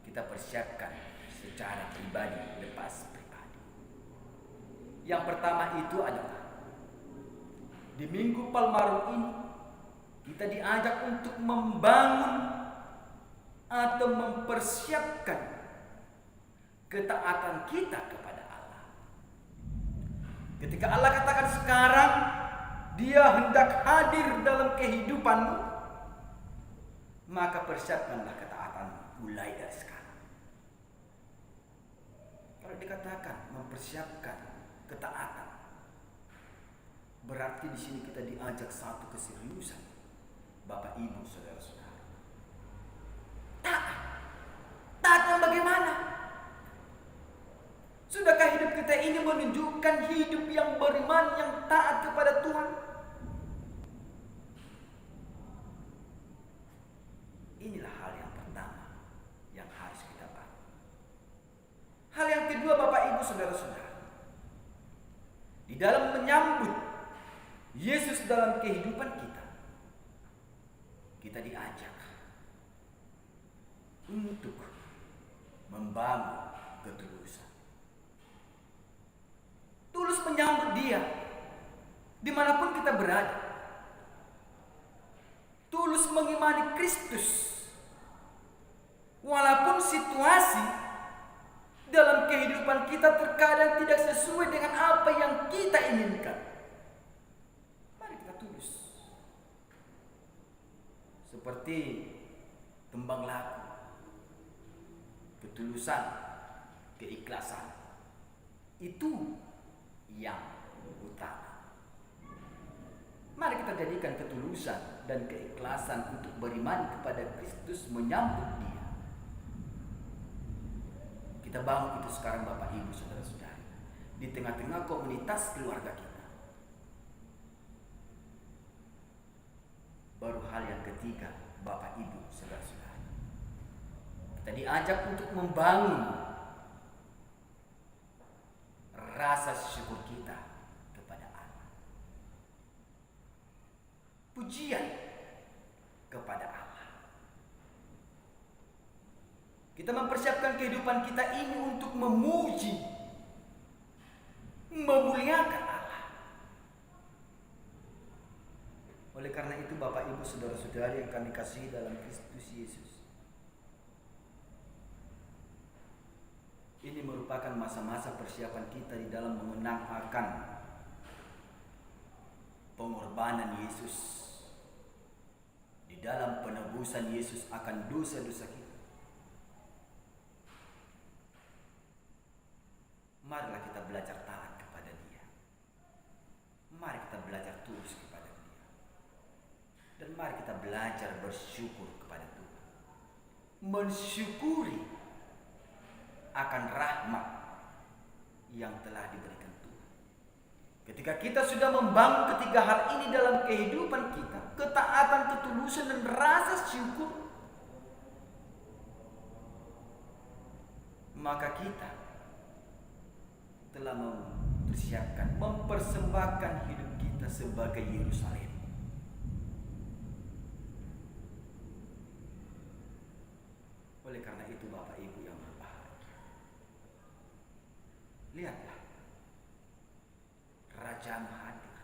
kita persiapkan secara pribadi lepas pribadi. Yang pertama itu adalah di Minggu Palmarum ini kita diajak untuk membangun atau mempersiapkan ketaatan kita kepada Allah. Ketika Allah katakan sekarang Dia hendak hadir dalam kehidupanmu, maka persiapkanlah ketaatanmu mulai dari sekarang. Kalau dikatakan mempersiapkan ketaatan, berarti di sini kita diajak satu keseriusan, Bapak Ibu Saudara-saudara. Taat yang bagaimana? Sudahkah hidup kita ini menunjukkan hidup yang beriman, yang taat kepada Tuhan? Inilah hal yang pertama yang harus kita bangun. Hal yang kedua Bapak Ibu Saudara-saudara, di dalam menyambut Yesus dalam kehidupan kita, kita diajak untuk membangun ketulusan. Tulus menyambut Dia dimanapun kita berada. Tulus mengimani Kristus walaupun situasi dalam kehidupan kita terkadang tidak sesuai dengan apa yang kita inginkan. Mari kita tulus. Seperti tembang lagu, ketulusan, keikhlasan, itu yang utama. Mari kita jadikan ketulusan dan keikhlasan untuk beriman kepada Kristus, menyambut Dia. Kita bangun itu sekarang Bapak Ibu Saudara-saudara, di tengah-tengah komunitas keluarga kita. Baru hal yang ketiga Bapak Ibu Saudara-saudara, kita diajak untuk membangun rasa syukur kita kepada Allah, pujian kepada Allah. Kita mempersiapkan kehidupan kita ini untuk memuji, memuliakan Allah. Oleh karena itu Bapak Ibu Saudara-saudari yang kami kasihi dalam Kristus Yesus, ini merupakan masa-masa persiapan kita di dalam mengenang akan pengorbanan Yesus, di dalam penebusan Yesus akan dosa-dosa kita. Marilah kita belajar taat kepada Dia. Mari kita belajar tulus kepada Dia. Dan mari kita belajar bersyukur kepada Tuhan. Mensyukuri akan rahmat yang telah diberikan Tuhan. Ketika kita sudah membangun ketiga hal ini dalam kehidupan kita, ketaatan, ketulusan, dan rasa syukur, maka kita telah mempersiapkan, mempersembahkan hidup kita sebagai Yerusalem. Oleh karena itu Bapak Ibu yang berbahagia, Lihatlah, Rajamu hadir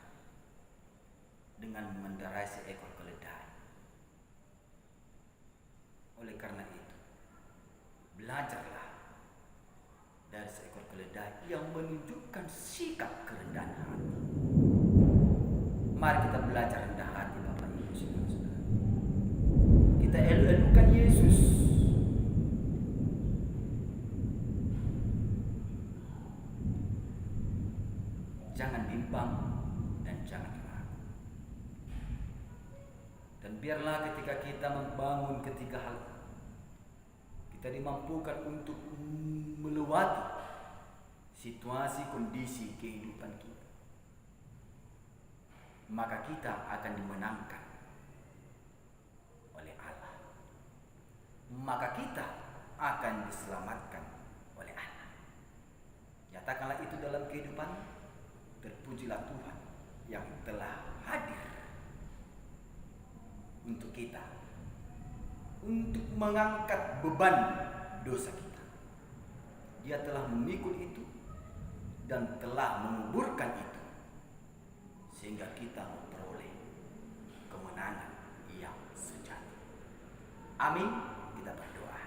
dengan mengendarai seekor keledai. Oleh karena itu, belajarlah dari seekor keledai yang menunjukkan sikap kerendahan hati. Mari kita belajar rendah hati, Bapak Ibu Saudara-saudara. Kita elu-elukan Yesus. Jangan bimbang dan jangan ragu. Dan biarlah ketika kita membangun ketiga hal, kita dimampukan untuk melewati situasi kondisi kehidupan kita, maka kita akan dimenangkan oleh Allah. Maka kita akan diselamatkan oleh Allah. Nyatakanlah itu dalam kehidupan. Terpujilah Tuhan yang telah hadir untuk kita, untuk mengangkat beban dosa kita. Dia telah memikul itu dan telah menguburkan itu, sehingga kita memperoleh kemenangan yang sejati. Amin. Kita berdoa.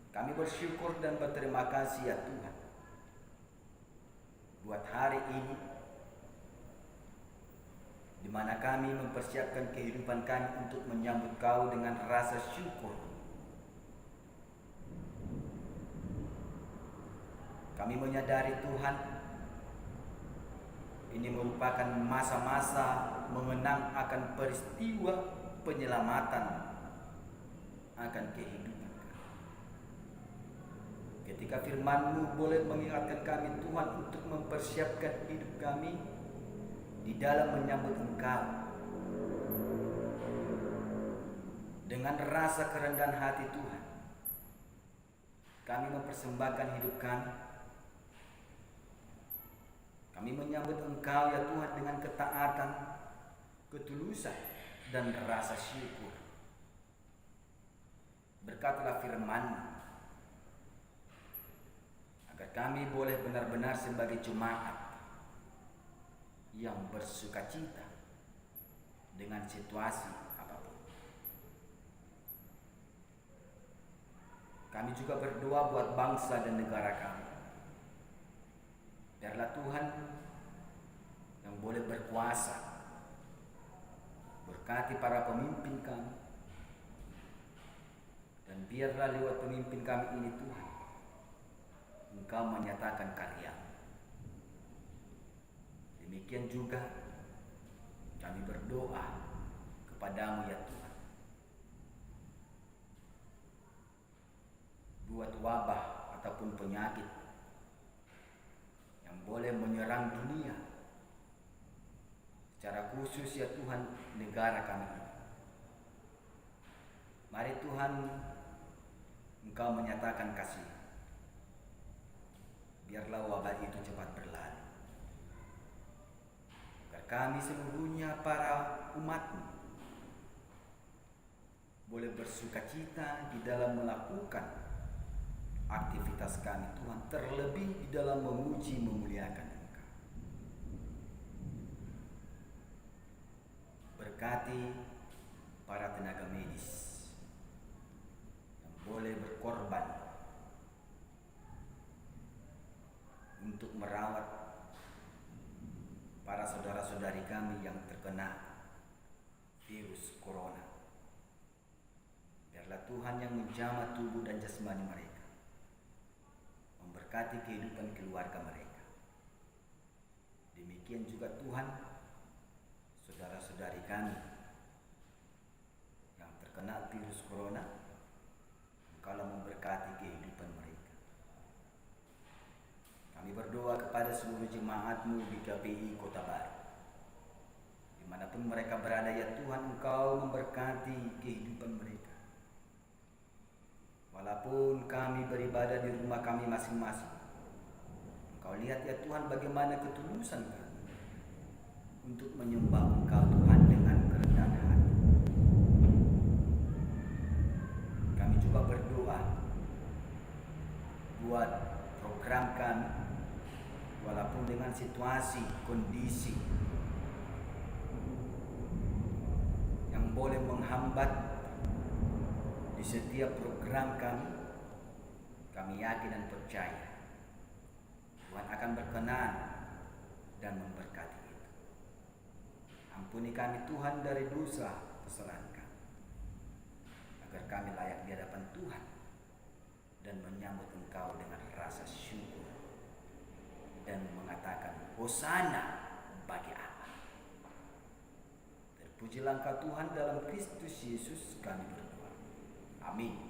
Kami bersyukur dan berterima kasih ya Tuhan, buat hari ini di mana kami mempersiapkan kehidupan kami untuk menyambut Kau dengan rasa syukur. Kami menyadari Tuhan, ini merupakan masa-masa mengenang akan peristiwa penyelamatan akan kehidupan. Ketika firman-Mu boleh mengingatkan kami Tuhan untuk mempersiapkan hidup kami di dalam menyambut Engkau dengan rasa kerendahan hati Tuhan. Kami mempersembahkan hidup kami. Kami menyambut Engkau ya Tuhan dengan ketaatan, ketulusan, dan rasa syukur. Berkatilah firman-Mu agar kami boleh benar-benar sebagai jemaat yang bersukacita dengan situasi apapun. Kami juga berdoa buat bangsa dan negara kami. Biarlah Tuhan yang boleh berkuasa berkati para pemimpin kami, dan biarlah lewat pemimpin kami ini Tuhan, Engkau menyatakan karya. Demikian juga kami berdoa kepadamu ya Tuhan, buat wabah ataupun penyakit yang boleh menyerang dunia, secara khusus ya Tuhan negara kami. Mari Tuhan, Engkau menyatakan kasih. Biarlah wabah itu cepat berlalu, agar kami seluruhnya para umat-Mu boleh bersukacita di dalam melakukan aktivitas kami Tuhan, terlebih di dalam memuji memuliakan Engkau. Berkati para tenaga medis yang boleh berkorban untuk merawat para saudara-saudari kami yang terkena virus corona. Biarlah Tuhan yang menjamah tubuh dan jasmani mereka, memberkati kehidupan keluarga mereka. Demikian juga Tuhan, saudara-saudari kami yang terkena virus corona, Engkau memberkati kehidupan mereka. Kami berdoa kepada seluruh jemaat-Mu di KPI Kota Baru. Dimanapun mereka berada ya Tuhan, Engkau memberkati kehidupan mereka. Walaupun kami beribadah di rumah kami masing-masing, Engkau lihat ya Tuhan bagaimana ketulusan kami untuk menyembah Engkau Tuhan dengan kerendahan hati. Kami juga berdoa buat programkan walaupun dengan situasi, kondisi yang boleh menghambat di setiap program kami yakin dan percaya Tuhan akan berkenan dan memberkati itu. Ampuni kami Tuhan dari dosa kesalahan kami, agar kami layak di hadapan Tuhan dan menyambut Engkau dengan rasa syukur dan mengatakan Hosana bagi Allah. Terpujilah Engkau Tuhan, dalam Kristus Yesus kami berdoa. Amin.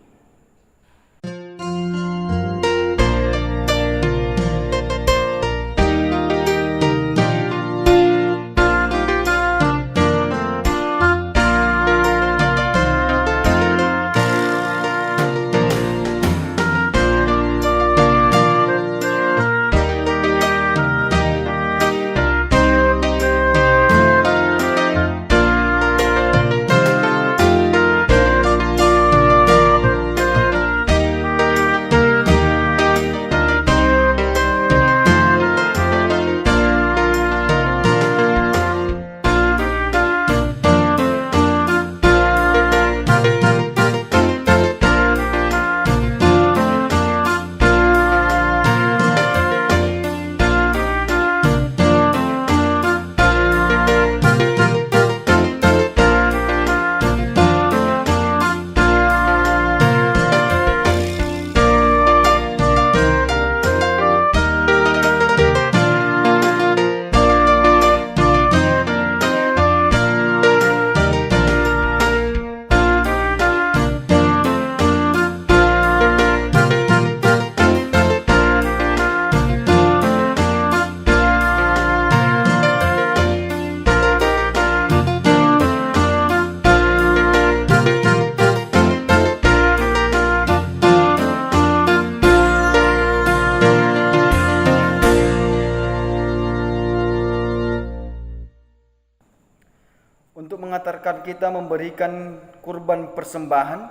Untuk mengantarkan kita memberikan kurban persembahan,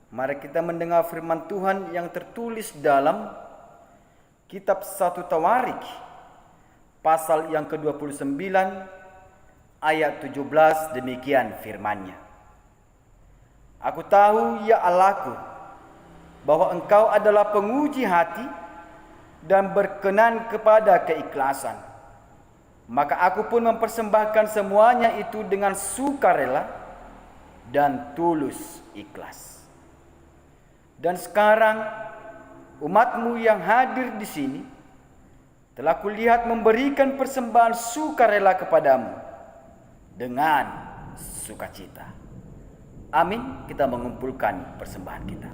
mari kita mendengar firman Tuhan yang tertulis dalam kitab 1 Tawarik pasal yang ke-29 ayat 17. Demikian firman-Nya. Aku tahu ya Allahku bahwa Engkau adalah penguji hati dan berkenan kepada keikhlasan. Maka aku pun mempersembahkan semuanya itu dengan sukarela dan tulus ikhlas. Dan sekarang umatmu yang hadir di sini telah kulihat memberikan persembahan sukarela kepadamu dengan sukacita. Amin. Kita mengumpulkan persembahan kita.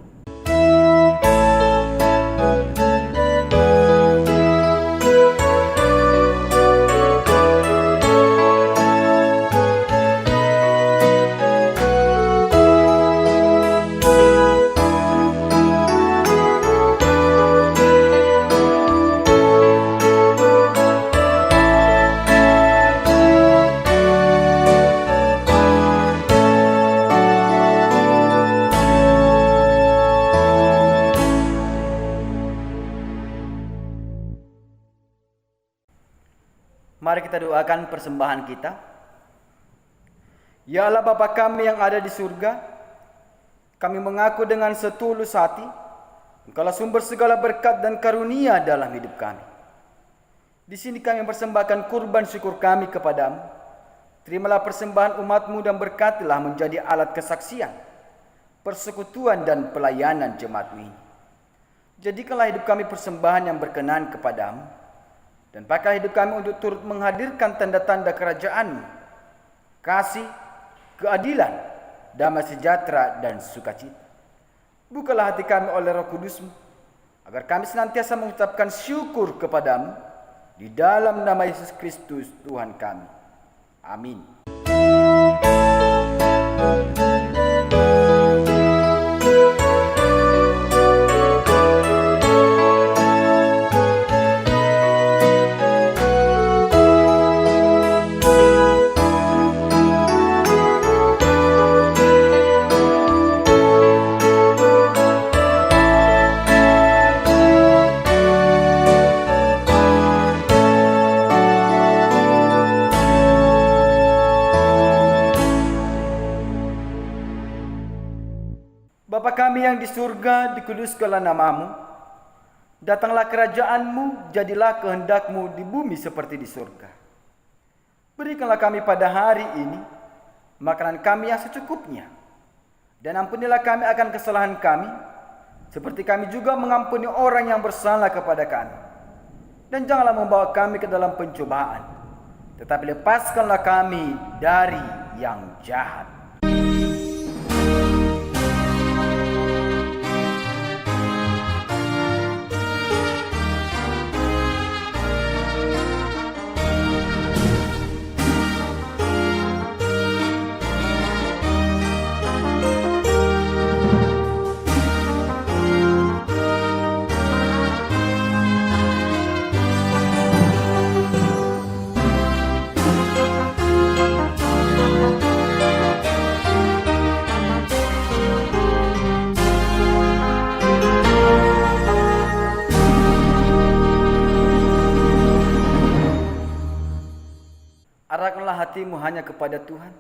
Mari kita doakan persembahan kita. Ya Allah Bapa kami yang ada di surga, kami mengaku dengan setulus hati, Engkaulah sumber segala berkat dan karunia dalam hidup kami. Di sini kami mempersembahkan kurban syukur kami kepadamu. Terimalah persembahan umatmu dan berkatilah menjadi alat kesaksian, persekutuan dan pelayanan jemaatmu ini. Jadikanlah hidup kami persembahan yang berkenan kepadamu. Dan pakai hidup kami untuk turut menghadirkan tanda-tanda kerajaan-Mu, kasih, keadilan, damai sejahtera, dan sukacita. Bukalah hati kami oleh Roh Kudus-Mu, agar kami senantiasa mengucapkan syukur kepadamu, di dalam nama Yesus Kristus Tuhan kami. Amin. yang di surga, dikuduskanlah namamu. Datanglah kerajaanmu, jadilah kehendakmu di bumi seperti di surga. Berikanlah kami pada hari ini makanan kami yang secukupnya. Dan ampunilah kami akan kesalahan kami, seperti kami juga mengampuni orang yang bersalah kepada kami. Dan janganlah membawa kami ke dalam pencobaan, tetapi lepaskanlah kami dari yang jahat. Arahkanlah hatimu hanya kepada Tuhan.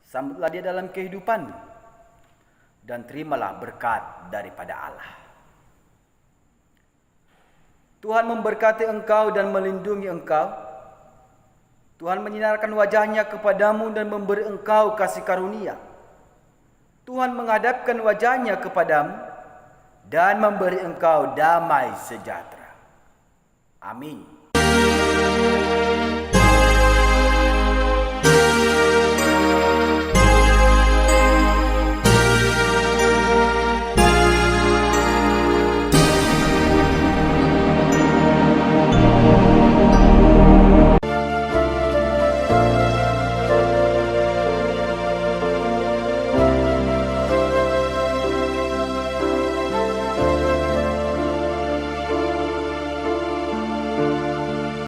Sambutlah Dia dalam kehidupanmu. Dan terimalah berkat daripada Allah. Tuhan memberkati engkau dan melindungi engkau. Tuhan menyinarkan wajahnya kepadamu dan memberi engkau kasih karunia. Tuhan menghadapkan wajahnya kepadamu dan memberi engkau damai sejahtera. Amin.